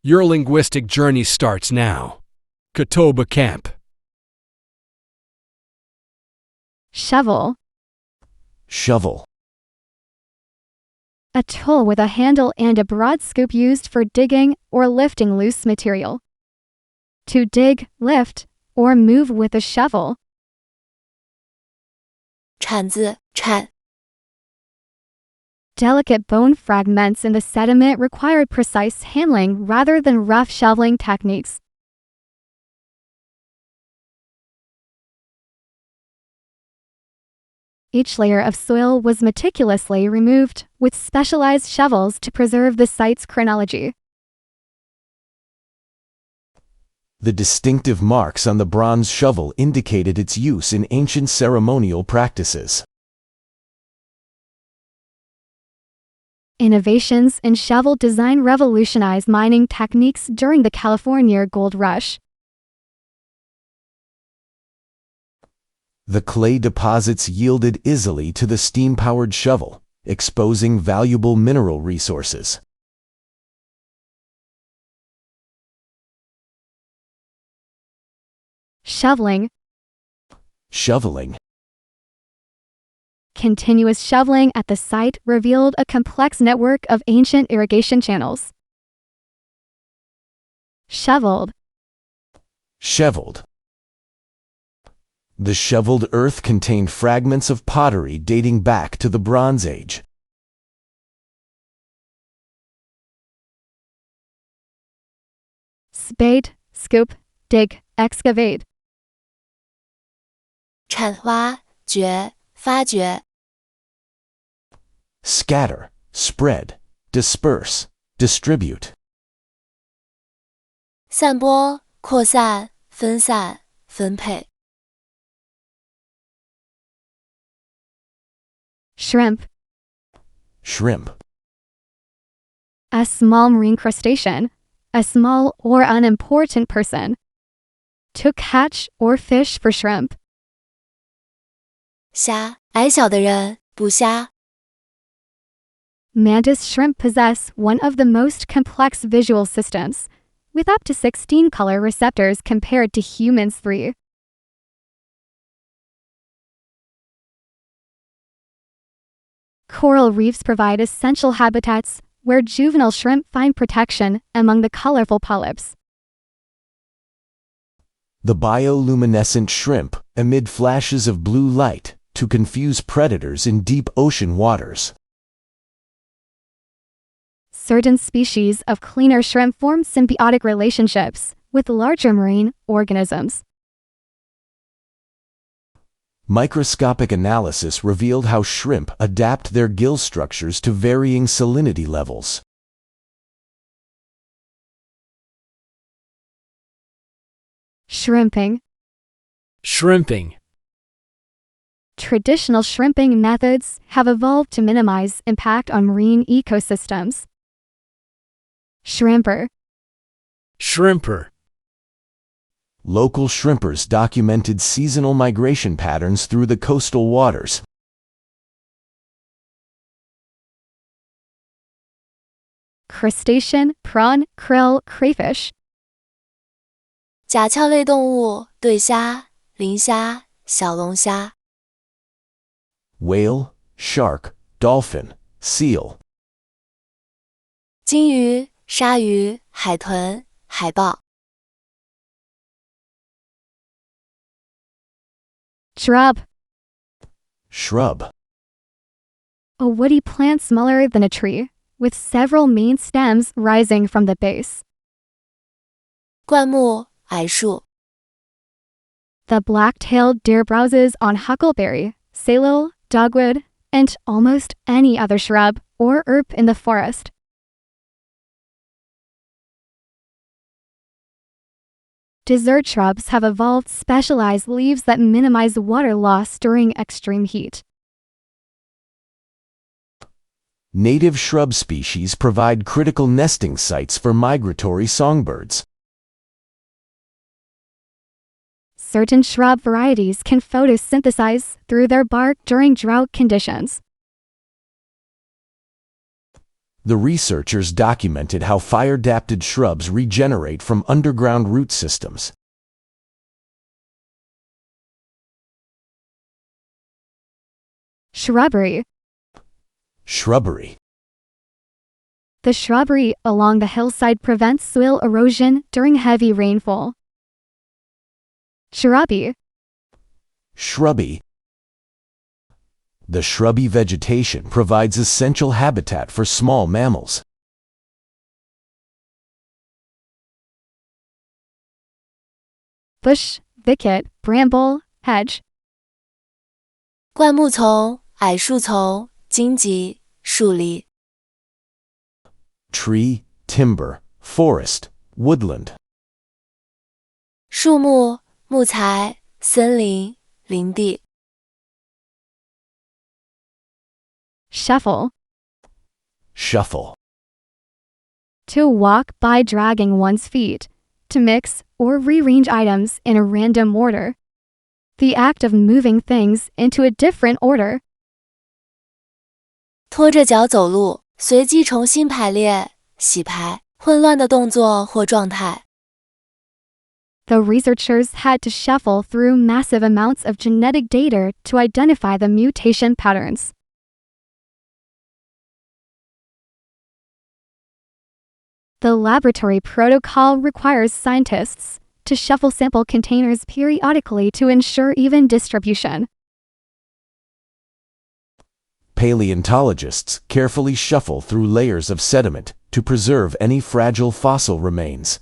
Your linguistic journey starts now. Kotoba Camp. Shovel. Shovel. A tool with a handle and a broad scoop used for digging or lifting loose material. To dig, lift, or move with a shovel. 铲子铲 Delicate bone fragments in the sediment required precise handling rather than rough shoveling techniques. Each layer of soil was meticulously removed with specialized shovels to preserve the site's chronology. The distinctive marks on the bronze shovel indicated its use in ancient ceremonial practices. Innovations in shovel design revolutionized mining techniques during the California Gold Rush. The clay deposits yielded easily to the steam-powered shovel, exposing valuable mineral resources. Shoveling. Shoveling. Continuous shoveling at the site revealed a complex network of ancient irrigation channels. Shoveled. Shoveled. The shoveled earth contained fragments of pottery dating back to the Bronze Age. Spade, scoop, dig, excavate. 铲挖掘发掘 Scatter, spread, disperse, distribute. 散播扩散分散分配 Shrimp. Shrimp. A small marine crustacean, a small or unimportant person. To catch or fish for shrimp. 虾矮小的人捕虾 Mantis shrimp possess one of the most complex visual systems, with up to 16 color receptors compared to humans' 3. Coral reefs provide essential habitats where juvenile shrimp find protection among the colorful polyps. The bioluminescent shrimp emit flashes of blue light to confuse predators in deep ocean waters. Certain species of cleaner shrimp form symbiotic relationships with larger marine organisms. Microscopic analysis revealed how shrimp adapt their gill structures to varying salinity levels. Shrimping. Shrimping. Traditional shrimping methods have evolved to minimize impact on marine ecosystems. Shrimper. Shrimper. Local shrimpers documented seasonal migration patterns through the coastal waters. Crustacean, prawn, krill, crayfish. 甲壳类动物对虾磷虾小龙虾 Whale, shark, dolphin, seal. 金鱼鲨鱼海豚海豹 Shrub. Shrub. A woody plant smaller than a tree, with several main stems rising from the base. 灌木矮树 The black-tailed deer browses on huckleberry, salal, dogwood, and almost any other shrub or herb in the forest. Desert shrubs have evolved specialized leaves that minimize water loss during extreme heat. Native shrub species provide critical nesting sites for migratory songbirds. Certain shrub varieties can photosynthesize through their bark during drought conditions. The researchers documented how fire-adapted shrubs regenerate from underground root systems. Shrubbery. Shrubbery. The shrubbery along the hillside prevents soil erosion during heavy rainfall. Shrubby. Shrubby. The shrubby vegetation provides essential habitat for small mammals. Bush, thicket, bramble, hedge. 灌木丛、矮树丛、荆棘、树篱。Tree, timber, forest, woodland. 树木、木材、森林、林地。Shuffle. Shuffle. To walk by dragging one's feet. To mix or rearrange items in a random order. The act of moving things into a different order. 拖着脚走路，随机重新排列、洗牌，混乱的动作或状态。The researchers had to shuffle through massive amounts of genetic data to identify the mutation patterns. The laboratory protocol requires scientists to shuffle sample containers periodically to ensure even distribution. Paleontologists carefully shuffle through layers of sediment to preserve any fragile fossil remains.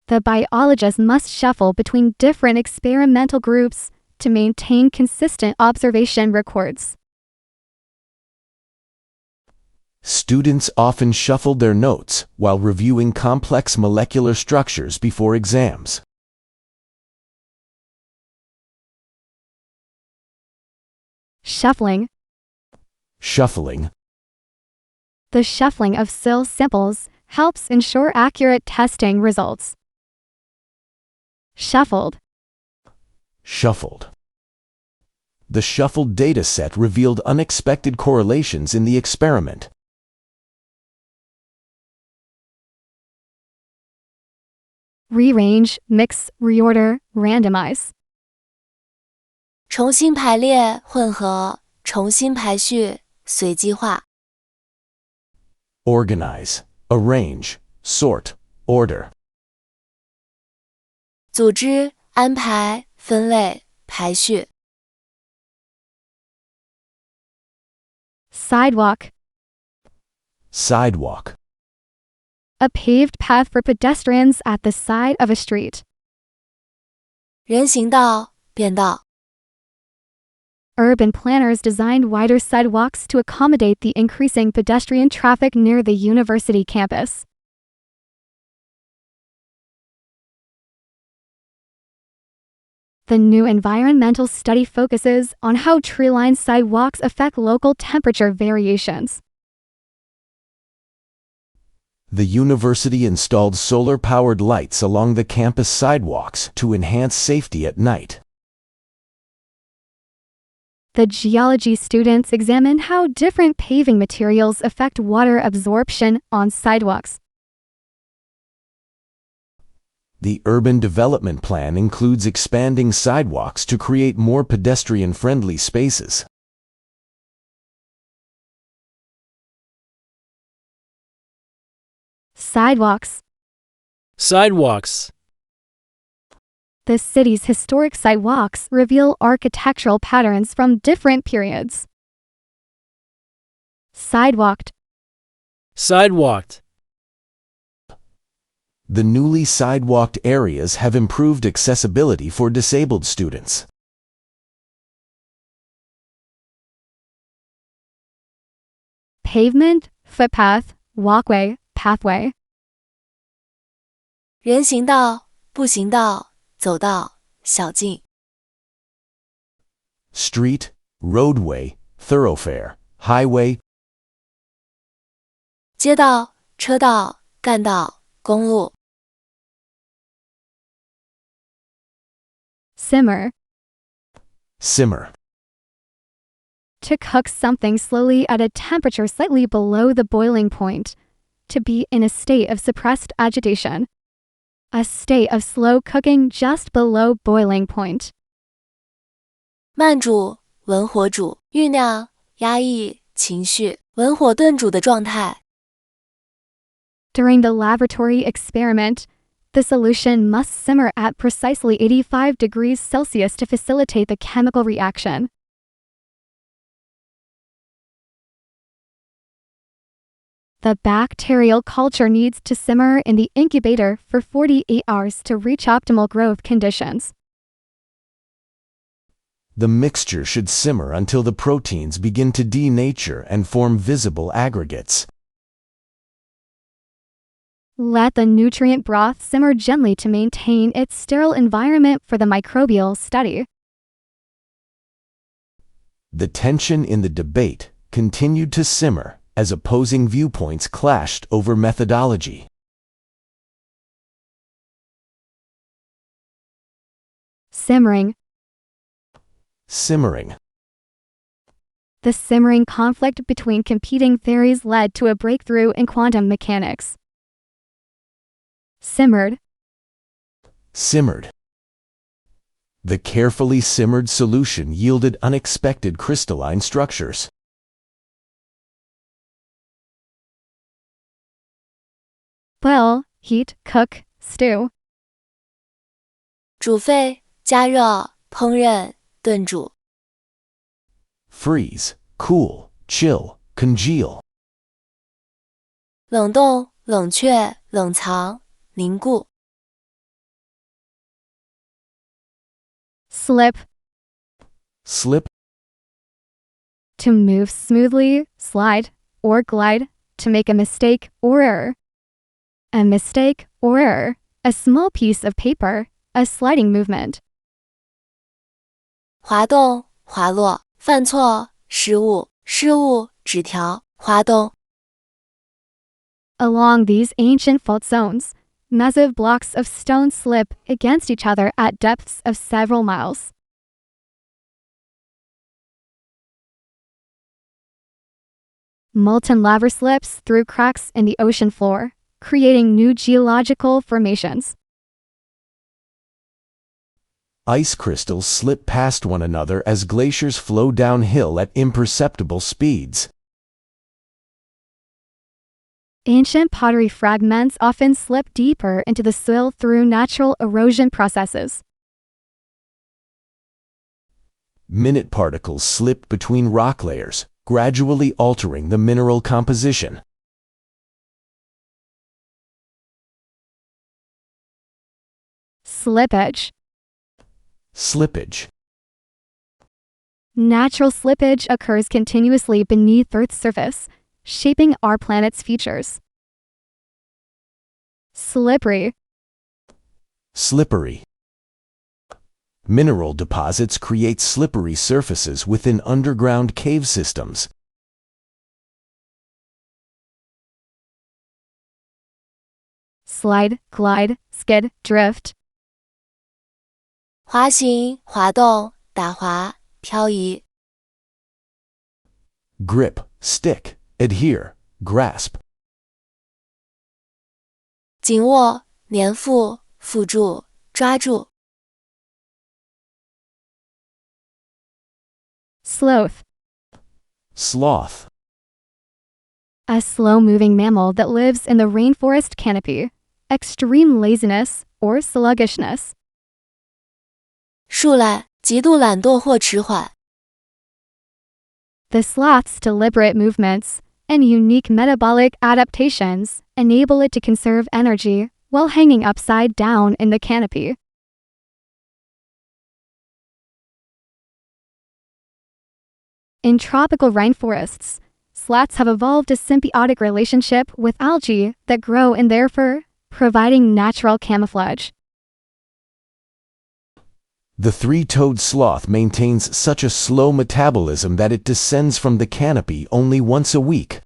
The biologists must shuffle between different experimental groups to maintain consistent observation records. Students often shuffled their notes while reviewing complex molecular structures before exams. Shuffling. Shuffling. The shuffling of soil samples helps ensure accurate testing results. Shuffled. Shuffled. The shuffled data set revealed unexpected correlations in the experiment. Rearrange, mix, reorder, randomize. 重新排列、混合、重新排序、随机化。Organize, arrange, sort, order. 组织、安排、分类、排序。Sidewalk. Sidewalk. A paved path for pedestrians at the side of a street. 人行道、便道。Urban planners designed wider sidewalks to accommodate the increasing pedestrian traffic near the university campus. The new environmental study focuses on how tree-lined sidewalks affect local temperature variations. The university installed solar-powered lights along the campus sidewalks to enhance safety at night. The geology students examine how different paving materials affect water absorption on sidewalks. The urban development plan includes expanding sidewalks to create more pedestrian-friendly spaces. Sidewalks. Sidewalks. The city's historic sidewalks reveal architectural patterns from different periods. Sidewalked. Sidewalked. The newly sidewalked areas have improved accessibility for disabled students. Pavement, footpath, walkway, pathway. 人行道、步行道、走道、小径。Street, roadway, thoroughfare, highway. 街道、车道、干道、公路。Simmer. Simmer. To cook something slowly at a temperature slightly below the boiling point. To be in a state of suppressed agitation. A state of slow cooking just below boiling point. 慢煮、文火煮、酝酿、压抑、情绪、文火炖煮的状态。During the laboratory experiment, the solution must simmer at precisely 85 degrees Celsius to facilitate the chemical reaction. The bacterial culture needs to simmer in the incubator for 48 hours to reach optimal growth conditions. The mixture should simmer until the proteins begin to denature and form visible aggregates. Let the nutrient broth simmer gently to maintain its sterile environment for the microbial study. The tension in the debate continued to simmer as opposing viewpoints clashed over methodology. Simmering. Simmering. The simmering conflict between competing theories led to a breakthrough in quantum mechanics. Simmered. Simmered. The carefully simmered solution yielded unexpected crystalline structures. Boil, heat, cook, stew. 煮沸、加热、烹饪、炖煮。Freeze, cool, chill, congeal. 冷冻、冷却、冷藏、凝固。Slip. Slip. To move smoothly, slide, or glide, to make a mistake or error. A mistake or error, a small piece of paper, a sliding movement. 滑动、滑落、犯错、失误、失误、纸条、滑动。Along these ancient fault zones, massive blocks of stone slip against each other at depths of several miles. Molten lava slips through cracks in the ocean floor, creating new geological formations. Ice crystals slip past one another as glaciers flow downhill at imperceptible speeds. Ancient pottery fragments often slip deeper into the soil through natural erosion processes. Minute particles slip between rock layers, gradually altering the mineral composition. Slippage. Slippage. Natural slippage occurs continuously beneath Earth's surface, shaping our planet's features. Slippery. Slippery. Mineral deposits create slippery surfaces within underground cave systems. Slide, glide, skid, drift. 滑行、滑动、打滑、漂移。Grip, stick, adhere, grasp. 紧握、粘附、附住、抓住。Sloth. Sloth. A slow-moving mammal that lives in the rainforest canopy. Extreme laziness or sluggishness. 树懒、极度懒惰或迟缓。The sloth's deliberate movements and unique metabolic adaptations enable it to conserve energy while hanging upside down in the canopy. In tropical rainforests, sloths have evolved a symbiotic relationship with algae that grow in their fur, providing natural camouflage. The three-toed sloth maintains such a slow metabolism that it descends from the canopy only once a week.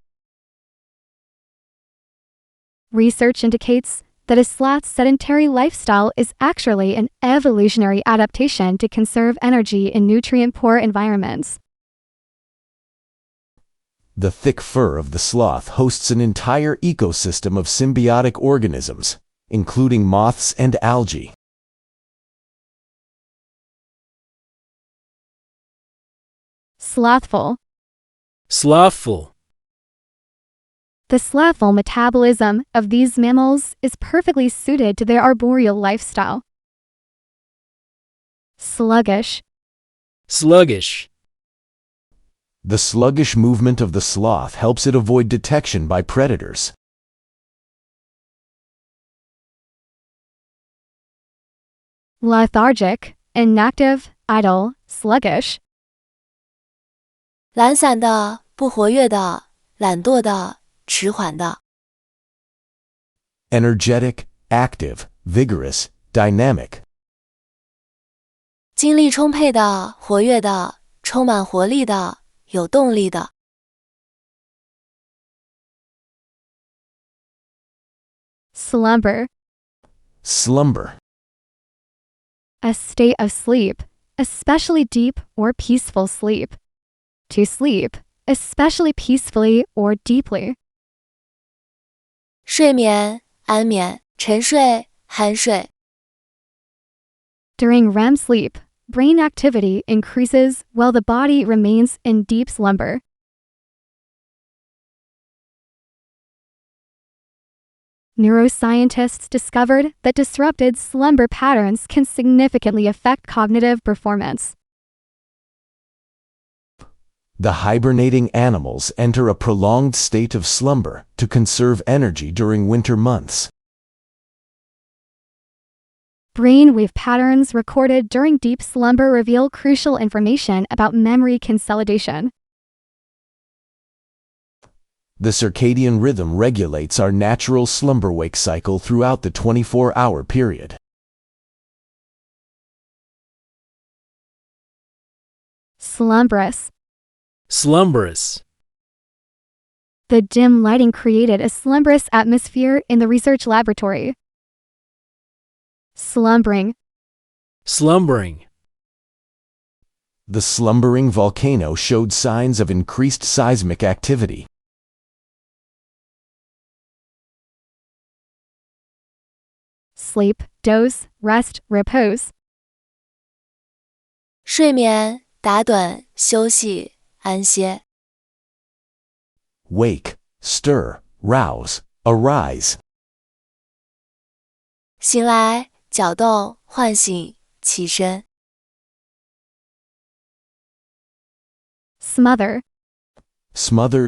Research indicates that a sloth's sedentary lifestyle is actually an evolutionary adaptation to conserve energy in nutrient-poor environments. The thick fur of the sloth hosts an entire ecosystem of symbiotic organisms, including moths and algae. Slothful. Slothful. The slothful metabolism of these mammals is perfectly suited to their arboreal lifestyle. Sluggish. Sluggish. The sluggish movement of the sloth helps it avoid detection by predators. Lethargic, inactive, idle, sluggish. 懒散的、不活跃的、懒惰的、迟缓的。Energetic, active, vigorous, dynamic. 精力充沛的、活跃的、充满活力的、有动力的。Slumber. Slumber. A state of sleep, especially deep or peaceful sleep. To sleep, especially peacefully or deeply. 睡眠、安眠、沉睡、酣睡。During REM sleep, brain activity increases while the body remains in deep slumber. Neuroscientists discovered that disrupted slumber patterns can significantly affect cognitive performance. The hibernating animals enter a prolonged state of slumber to conserve energy during winter months. Brainwave patterns recorded during deep slumber reveal crucial information about memory consolidation. The circadian rhythm regulates our natural slumber-wake cycle throughout the 24-hour period. Slumberous. Slumberous. The dim lighting created a slumberous atmosphere in the research laboratory. Slumbering. Slumbering. The slumbering volcano showed signs of increased seismic activity. Sleep, doze, rest, repose. 睡眠、打盹、休息、安歇。Wake, stir, rouse, arise. 醒来、搅动、唤醒、起身。Smother. Smother.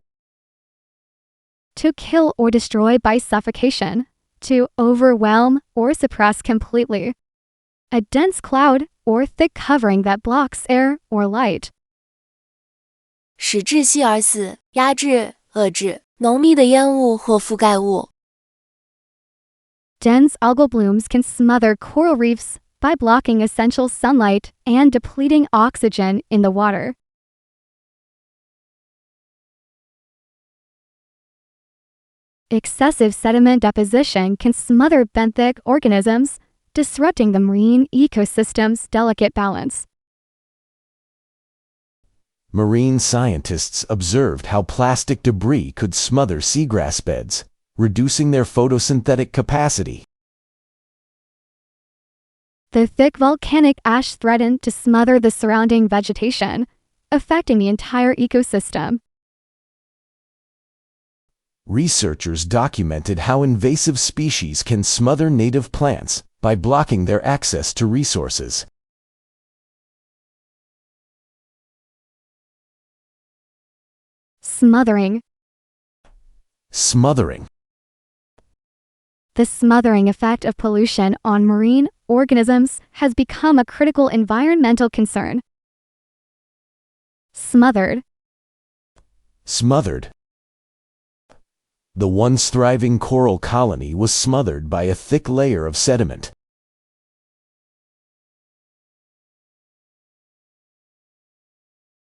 To kill or destroy by suffocation. To overwhelm or suppress completely. A dense cloud or thick covering that blocks air or light. 使窒息而死，压制、遏制，浓密的烟雾或覆盖物。Dense algal blooms can smother coral reefs by blocking essential sunlight and depleting oxygen in the water. Excessive sediment deposition can smother benthic organisms, disrupting the marine ecosystem's delicate balance. Marine scientists observed how plastic debris could smother seagrass beds, reducing their photosynthetic capacity. The thick volcanic ash threatened to smother the surrounding vegetation, affecting the entire ecosystem. Researchers documented how invasive species can smother native plants by blocking their access to resources. Smothering. Smothering. The smothering effect of pollution on marine organisms has become a critical environmental concern. Smothered. Smothered. The once thriving coral colony was smothered by a thick layer of sediment.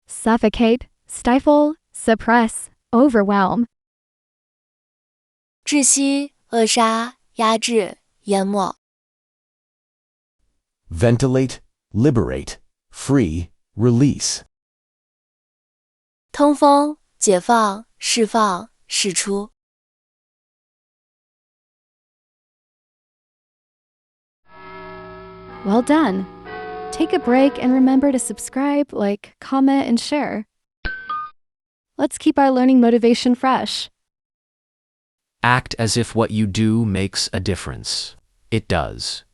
Suffocate, stifle, suppress, overwhelm. 窒息、扼杀、压制、淹没。Ventilate, liberate, free, release. 通风、解放、释放、释出。Well done! Take a break and remember to subscribe, like, comment, and share. Let's keep our learning motivation fresh. Act as if what you do makes a difference. It does.